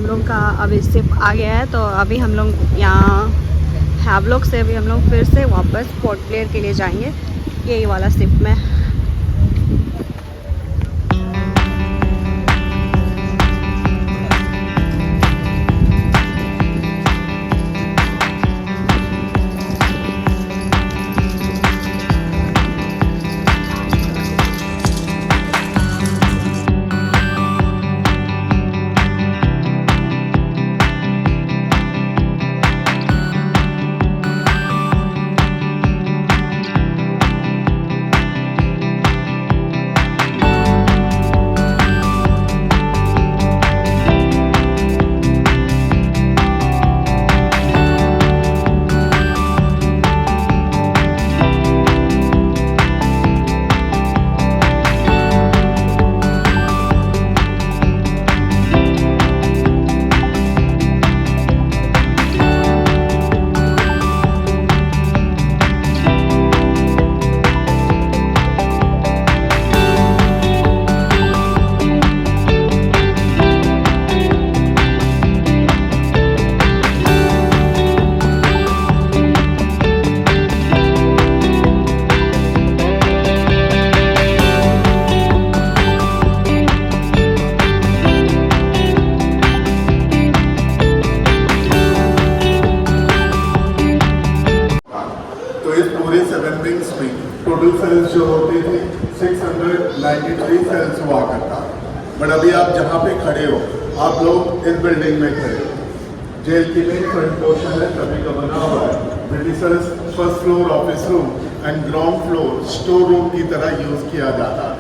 हम लोग का अभी शिप आ गया है, तो अभी हम लोग यहाँ हैवलॉक से अभी हम लोग फिर से वापस पोर्ट ब्लेयर के लिए जाएंगे, यही वाला शिप में। टोटल सेल्स जो होते थे 693 सेल्स हुआ करता। बट अभी आप जहाँ पे खड़े हो, आप लोग इस बिल्डिंग में खड़े हो। जेल की मेन फ्रंट पोर्शन है, सभी का बना हुआ है। Britishers first floor office room and ground floor store room की तरह यूज किया जाता है।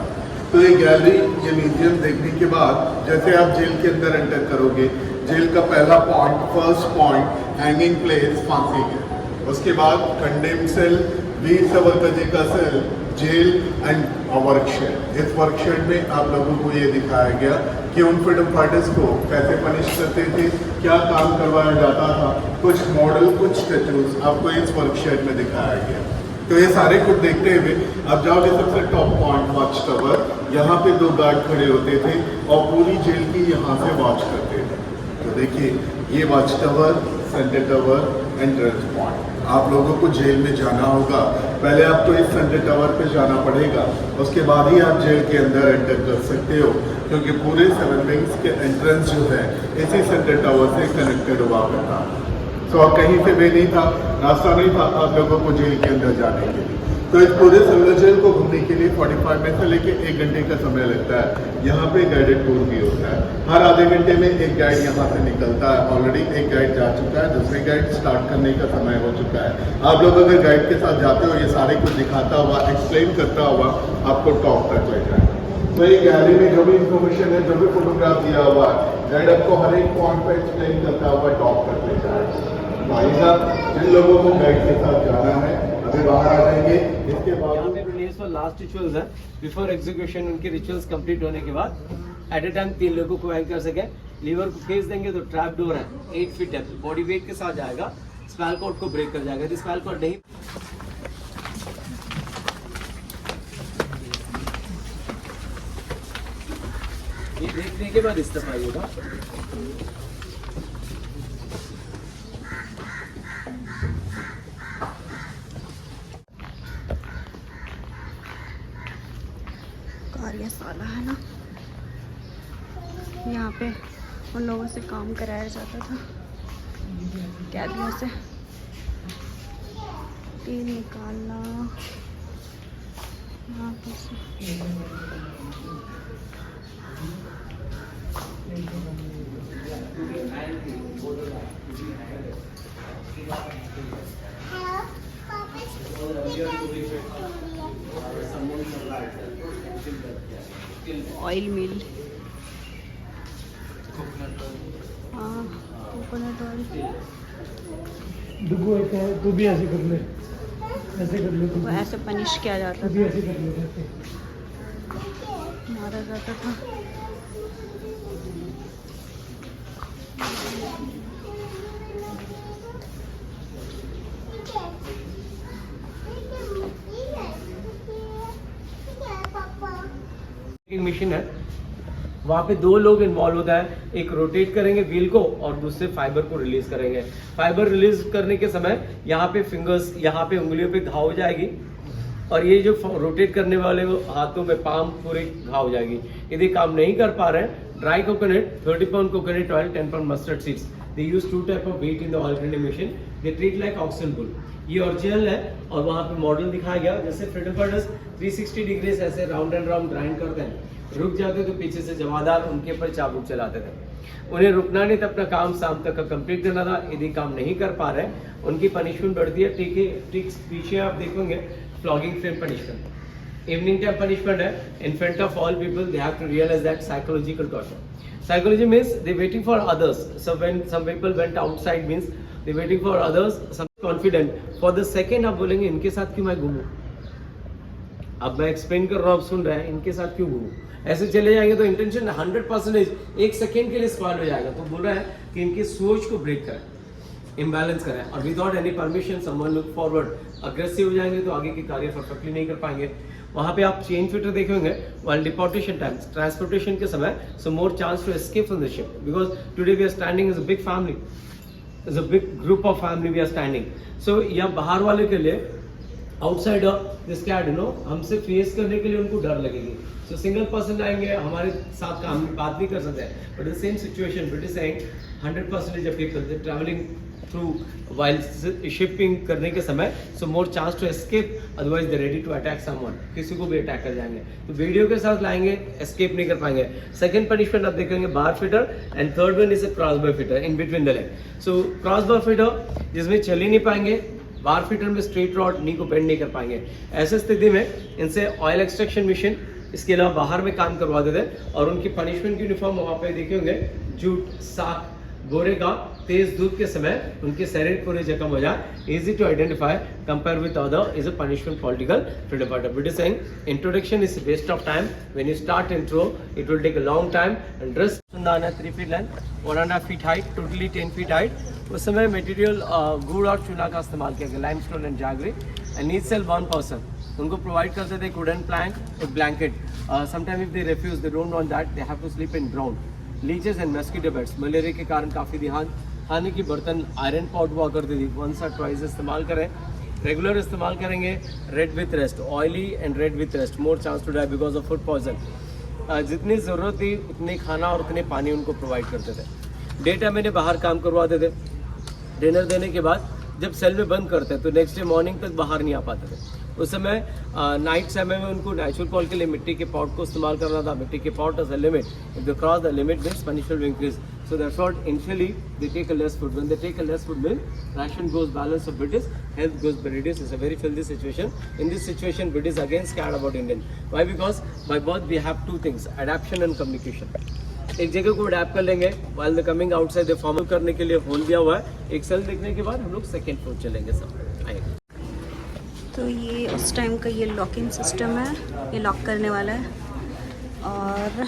तो ये गैलरी, ये म्यूजियम देखने के बाद जैसे आप जेल के अंदर एंटर करोगे, जेल का पहला point, first point hanging place फांसी है। उसके बाद कंडेम सेल, वीर सावरकर जी का सेल, जेल एंड वर्कशेड। इस वर्कशेड में आप लोगों को ये दिखाया गया कि उन फ्रीडम फाइटर्स को कैसे पनिश करते थे, क्या काम करवाया जाता था। कुछ मॉडल, कुछ स्टेचूज आपको इस वर्कशेड में दिखाया गया। तो ये सारे कुछ देखते हुए आप जाओगे सबसे टॉप पॉइंट वॉच टावर। यहाँ पे 2 गार्ड खड़े होते थे और पूरी जेल की यहाँ से वॉच करते थे। तो देखिए, ये watch tower, centre tower, entrance point. आप लोगों को जेल में जाना होगा, पहले आपको इस सेंटर टावर पे जाना पड़ेगा, उसके बाद ही आप जेल के अंदर एंटर कर सकते हो, क्योंकि पूरे 7 विंग्स के एंट्रेंस जो है इसी सेंटर टावर से कनेक्टेड हुआ करता। तो कहीं से वे नहीं था, रास्ता नहीं था आप लोगों को जेल के अंदर जाने के लिए। तो इस पूरे सिल्वर जेल को घूमने के लिए 45 मिनट से लेकर 1 घंटे का समय लगता है। यहाँ पे गाइडेड टूर भी होता है। हर आधे घंटे में एक गाइड यहाँ से निकलता है। ऑलरेडी एक गाइड जा चुका है, दूसरे गाइड स्टार्ट करने का समय हो चुका है। आप लोग अगर गाइड के साथ जाते हो, ये सारे कुछ दिखाता हुआ, एक्सप्लेन करता हुआ आपको टॉप तक ले जाएगा। तो ये गैलरी में जो भी इंफॉर्मेशन है, जो भी फोटोग्राफ दिया हुआ है, गाइड आपको हर एक पॉइंट पर एक्सप्लेन करता हुआ टॉप तक ले जाएगा। भाई साहब, जिन लोगों को गाइड के साथ जाना है अभी बाहर आ जाएंगे। इसके बाद यहाँ पे रिलीज फॉर लास्ट रिचुअल्स है। बिफोर एग्जीक्यूशन उनके रिचुअल्स कंप्लीट होने के बाद एट ए टाइम 3 लोगों को हेल्प कर सके। लीवर को खींच देंगे तो ट्रैप डोर है 8 फीट डेप्थ, बॉडी वेट के साथ जाएगा, स्पाइनल कॉर्ड को ब्रेक कर जाएगा। यदि स्पाइनल कॉर्ड नहीं, ये देखने के बाद इस्तीफा होगा। कार्यशाला है ना, यहाँ पे उन लोगों से काम कराया जाता था, कैदियों से तेल निकालना। यहाँ पे ऑयल मिल, हाँ कोकोनट ऑयल। दुगो एक है, तू भी ऐसे कर ले, ऐसे कर ले, वो ऐसे पनिश किया जाता तू भी था, ऐसे कर ले, ऐसे मारा जाता था। मशीन है वहाँ पे 2 लोग इन्वॉल्व होता है, एक रोटेट करेंगे व्हील को और दूसरे फाइबर को रिलीज करेंगे। फाइबर रिलीज करने के समय यहाँ पे फिंगर्स, यहाँ पे उंगलियों पे घाव हो जाएगी और ये जो रोटेट करने वाले हाथों में पाम पूरी घाव हो जाएगी। यदि काम नहीं कर पा रहे हैं, dry coconut 30 pound coconut oil 10 pound mustard seeds, they use 2 type of weight in the oil grinding machine, they treat like oxygen bull. ये ओरिजिनल है और वहाँ पे मॉडल दिखाया गया। जैसे फ्रीडम फाइटर्स 360 डिग्री ऐसे राउंड एंड राउंड ग्राइंड करते हैं, रुक जाते तो पीछे से जमादार उनके ऊपर चाबुक चलाते थे। उन्हें रुकना नहीं था, अपना काम शाम तक का कंप्लीट करना था। यदि काम नहीं कर पा रहे उनकी पनिशमेंट बढ़ती है। ठीक पीछे आप देखेंगे flogging frame punishment, evening time punishment है। In front of all people they have to realize that psychological torture. Psychology means they waiting for others. So when some people went outside means they waiting for others. Some confident for the second आप बोलेंगे इनके साथ क्यों मैं घूमूं। अब मैं explain कर रहा हूँ, आप सुन रहे हैं, इनके साथ क्यों घूमूं। ऐसे चले जाएंगे तो इंटेंशन 100% एक सेकेंड के लिए स्पॉइल हो जाएगा। तो बोल रहा है कि इनकी सोच को ब्रेक करें, इम्बैलेंस करें और without any permission someone look forward aggressive हो जाएंगे तो आगे की कार्य परफेक्टली नहीं कर पाएंगे। वहाँ पे आप चेन फिटर देखेंगे while deportation time, ट्रांसपोर्टेशन के समय, so more chance to escape from the ship because today we are standing as a big family, as a big group of family we are standing. So यहाँ बाहर वाले के लिए outsider this cat हमसे face करने के लिए उनको डर लगेगी। So single person आएंगे हमारे साथ काम बात भी कर सकते हैं, but the same situation British saying 100% of people they traveling through while shipping करने के समय, so more chance to escape, otherwise they ready to attack someone, किसी को भी अटैक कर जाएंगे। तो वीडियो के साथ लाएंगे, escape नहीं कर पाएंगे। सेकंड पनिशमेंट आप देखेंगे bar fetter and third one is cross bar fetter in between the leg. So cross bar fetter जिसमें चल ही नहीं पाएंगे, बार फिटर में स्ट्रेट रॉड नी को बेंड नहीं कर पाएंगे। ऐसे स्थिति में इनसे ऑयल एक्सट्रैक्शन मशीन इसके अलावा बाहर में काम करवा देते हैं और उनकी पनिशमेंट की यूनिफॉर्म वहाँ पे देखेंगे जूट साक गोरे का तेज धूप के समय उनके शरीर पूरे जख्म हो जाए। Easy to identify compare with other is a punishment political freedom fighter. British saying introduction is waste of time. When you start intro, it will take a long time. And dress सुंदाना 3 feet length, 1.5 feet height, totally 10 feet height. उस समय material गुड़ और चूना का इस्तेमाल किया गया, limestone and jaggery. And need cell 1 person उनको प्रोवाइड करते थे wooden plank with blanket. Sometime if they refuse, they don't want that, they have to sleep in ground. Leeches and mosquito bites, malaria के कारण काफ़ी ध्यान खाने की बर्तन आयरन पॉट हुआ करती थी, 1 or 2 इस्तेमाल करें। रेगुलर इस्तेमाल करेंगे। Red with rest, oily and red with rest, more chance to die because of food poison. जितनी ज़रूरत थी उतनी खाना और उतने पानी उनको प्रोवाइड करते थे। डे टाइम में बाहर काम करवाते थे। डिनर देने के बाद जब सेल में बंद करते तो नेक्स्ट डे मॉर्निंग तक बाहर नहीं आ पाते थे। उस समय नाइट समय में उनको नेचुरल कॉल के लिए मिट्टी के पॉट को इस्तेमाल करना था। मिट्टी के pot is a limit, if they cross the limit means punishment will increase. So therefore, initially they take a less food. When they take a less food meal, ration goes balance of British, health goes reduced. It's a very filthy situation. In this situation, British again scared about Indian. Why? Because by birth we have 2 things: adaptation and communication. एक जगह को adapt कर लेंगे, while the coming outside they form करने के लिए whole दिया हुआ है। एक सेल देखने के बाद हम लोग सेकेंड फ्लोर चलेंगे सब आएंगे। तो ये उस टाइम का ये लॉकिंग सिस्टम है, ये लॉक करने वाला है और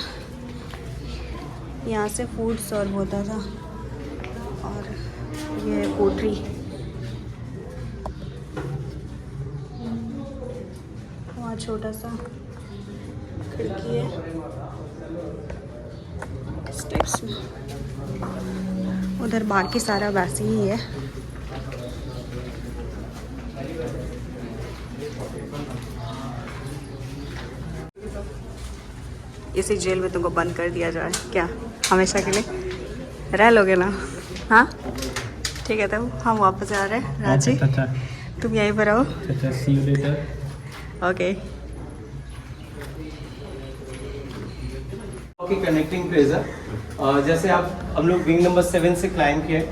यहाँ से फूड सर्व होता था। और ये है कोठरी, वहाँ छोटा सा खिड़की है स्टेप्स में, उधर बाकी सारा वैसे ही है। इसी जेल में तुमको बंद कर दिया जाए क्या हमेशा के लिए? रह लोगे ना? हाँ ठीक है, तब हम वापस आ रहे हैं। राजी तुम यहीं पर रहो। ओके। कनेक्टिंग प्लेस है। जैसे आप हम लोग विंग नंबर 7 से क्लाइंब किए,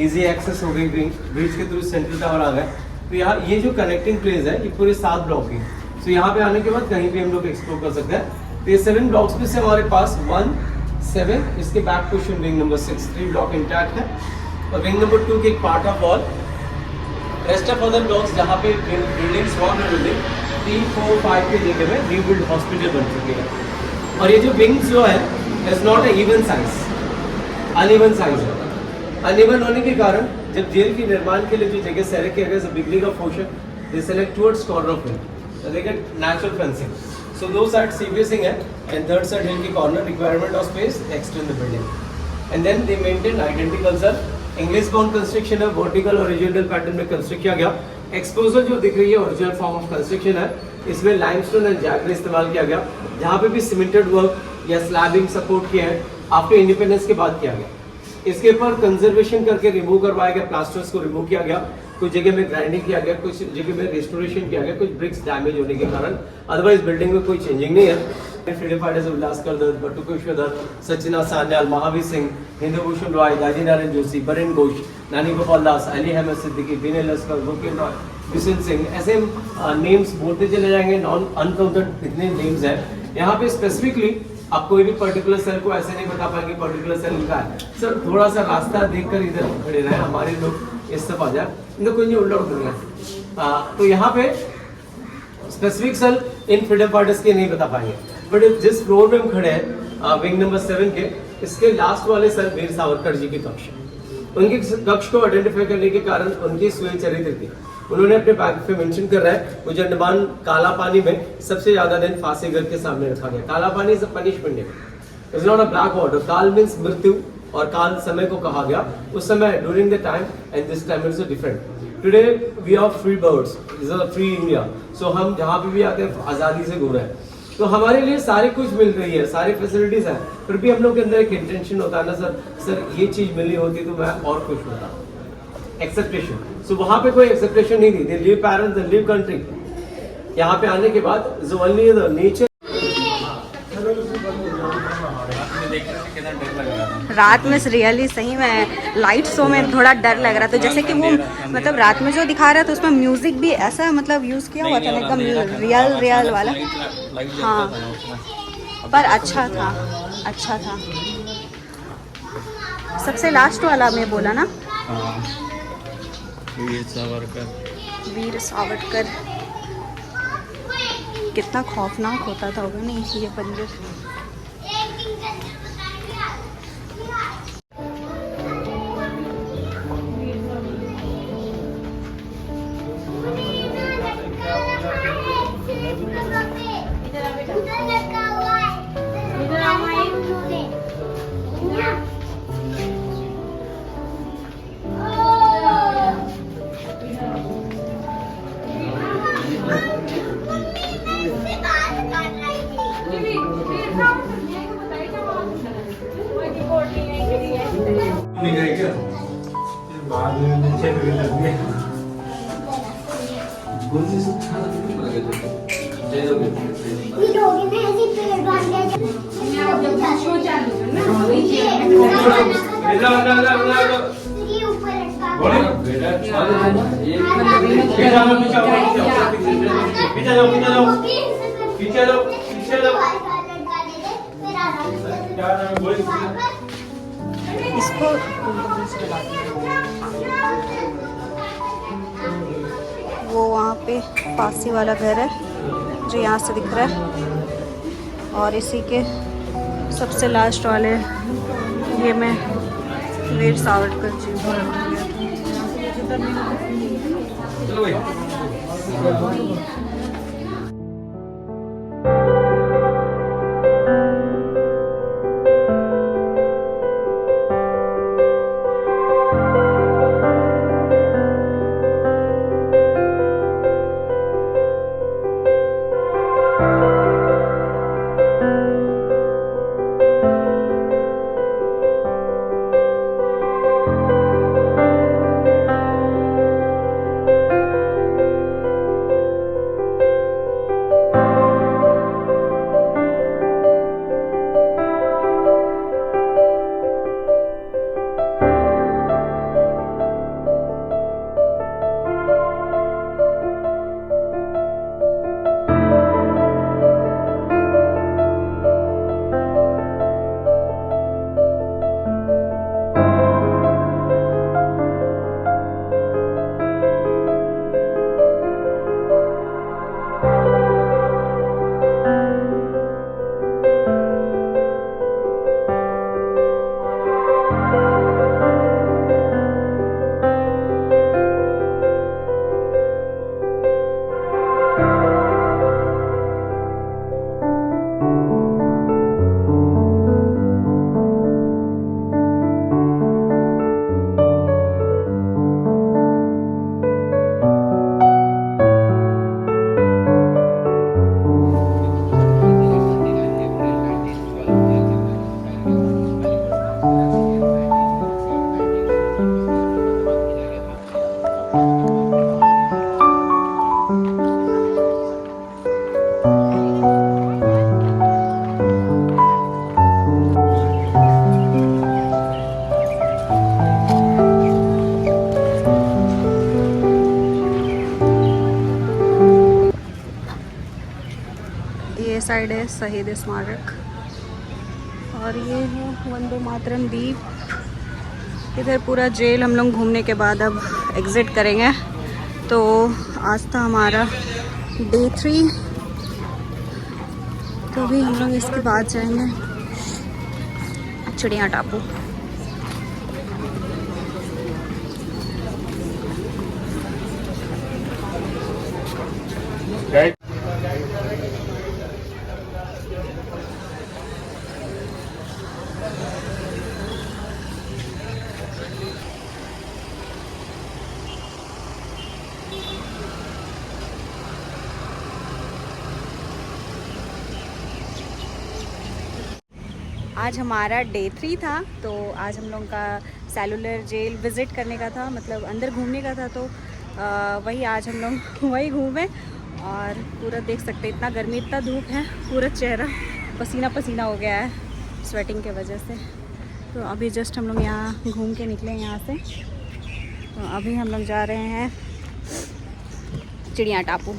इजी एक्सेस हो गई, ब्रिज के थ्रू सेंट्रल टावर आ गए। तो यहाँ ये जो कनेक्टिंग प्लेस है ये पूरे 7 ब्लॉक की। तो यहाँ पे आने के बाद कहीं भी हम लोग एक्सप्लोर कर सकते हैं। तो ये 7 ब्लॉक्स में से हमारे पास 1, 7, इसके back portion wing number 6, 3 block intact है और विंग नंबर 2 के एक part of wall. Rest of other blocks जहाँ पे बिल्डिंग्स वॉल बिल्डिंग 3, 4, 5 के जगह में न्यू बिल्ड हॉस्पिटल बन चुकी है। और ये जो विंग्स जो है is not a even size, uneven size है। अनइवन होने के कारण जब जेल के निर्माण के लिए जो जगह सेलेक्ट किया गया beginning of portion, they select towards corner of wing, so they get natural fencing. So those sides sea facing है and third sir hill ki corner requirement of space extend the building, and then they maintain identical sir English bound construction है, vertical और horizontal pattern में construct किया गया। Exposure जो दिख रही है ओरिजिनल फॉर्म ऑफ कंस्ट्रक्शन है, इसमें लाइमस्टोन एंड जैगरी इस्तेमाल किया गया। जहाँ पे भी सीमेंटेड वर्क या स्लैबिंग सपोर्ट किया है आफ्टर इंडिपेंडेंस के बाद किया गया। इसके ऊपर कंजर्वेशन करके रिमूव करवाया गया, प्लास्टर्स को रिमूव किया गया, कुछ जगह में ग्राइंडिंग किया गया, कुछ जगह में रिस्टोरेशन किया गया, कुछ ब्रिक्स डैमेज होने के कारण। अदरवाइज बिल्डिंग में कोई चेंजिंग नहीं है। फ्रीडम फाइटर्स उल्लासकर दत्त, बटुकेश्वर दत्त, सचिना सान्याल, महावीर सिंह, हिंदुभूषण रॉय, दाजी नारायण जोशी, बरेन घोष, नानी गोपाल दास, अली अहमद सिद्दीकी, विनय लस्कर, मुकेश रॉय, बिशन सिंह, ऐसे नेम्स बोलते चले जाएंगे। नॉन अनकाउंटेड इतने नेम्स हैं। यहाँ पे स्पेसिफिकली आप कोई भी पर्टिकुलर सेल को ऐसे नहीं बता पाएंगे पर्टिकुलर सेल का है। सर थोड़ा सा रास्ता देखकर इधर खड़े रहे, हमारे लोग इस तरफ आ जाए, इनको कोई नहीं उल्टा दुनिया। तो यहाँ पे specific cell in freedom fighters के नहीं बता पाएंगे, बट जिस फ्लोर में हम खड़े हैं विंग नंबर 7 के, इसके लास्ट वाले सर वीर सावरकर जी के कक्ष। उनके कक्ष को आइडेंटिफाई करने के कारण उनकी स्वयं चरित्र थी। उन्होंने अपने बैग पे मेंशन कर रहा है, मुझे अंडमान काला पानी में सबसे ज्यादा दिन फांसी घर के सामने रखा गया। Kala Pani is a punishment, it's not a black water. काल मींस मृत्यु और काल समय को कहा गया उस समय, during the time, and this time is different. Today we are free birds, is a free India. So हम जहाँ पे भी आते हैं आज़ादी से घूम रहे हैं, तो हमारे लिए सारी कुछ मिल रही है, सारी फैसिलिटीज हैं, फिर भी हम लोग के अंदर एक इंटेंशन होता है ना सर ये चीज मिली होती तो मैं और खुश होता। एक्सेप्टेशन। सो वहाँ पे कोई एक्सेप्टेशन नहीं थी। They live parents, they live country. यहाँ पे आने के बाद जो ओनली द नेचर। रात में रियली सही में लाइट शो में थोड़ा डर लग रहा था, जैसे कि वो मतलब रात में जो दिखा रहा था उसमें म्यूजिक भी ऐसा मतलब यूज़ किया हुआ था ना, एकदम रियल वाला। हाँ पर अच्छा था, अच्छा था। सबसे लास्ट वाला मैं बोला ना, वीर सावरकर। कितना खौफनाक होता था होगा नहीं ये बंजर। इसको वो वहाँ पे पासी वाला घर है जो यहाँ से दिख रहा है, और इसी के सबसे लास्ट वाले ये मैं वीर सावरकर जी को साइड है शहीद स्मारक और ये है वंदे मातरम द्वीप। इधर पूरा जेल हम लोग घूमने के बाद अब एग्ज़िट करेंगे। तो आज था हमारा डे 3, तो अभी हम लोग इसके बाद जाएंगे चिड़िया टापू। आज हमारा डे 3 था, तो आज हम लोग का सेलुलर जेल विज़िट करने का था, मतलब अंदर घूमने का था। तो वही आज हम लोग वही घूमे और पूरा देख सकते हैं इतना गर्मी, इतना धूप है, पूरा चेहरा पसीना पसीना हो गया है स्वेटिंग के वजह से। तो अभी जस्ट हम लोग यहाँ घूम के निकले यहाँ से। तो अभी हम लोग जा रहे हैं चिड़िया टापू,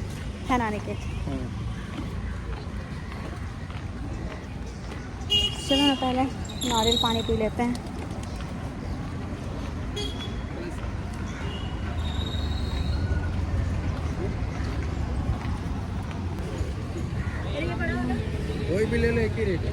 है ना निकेत? चलो ना पहले नारियल पानी पी लेते हैं। कोई भी ले लो, एक ही रेट है।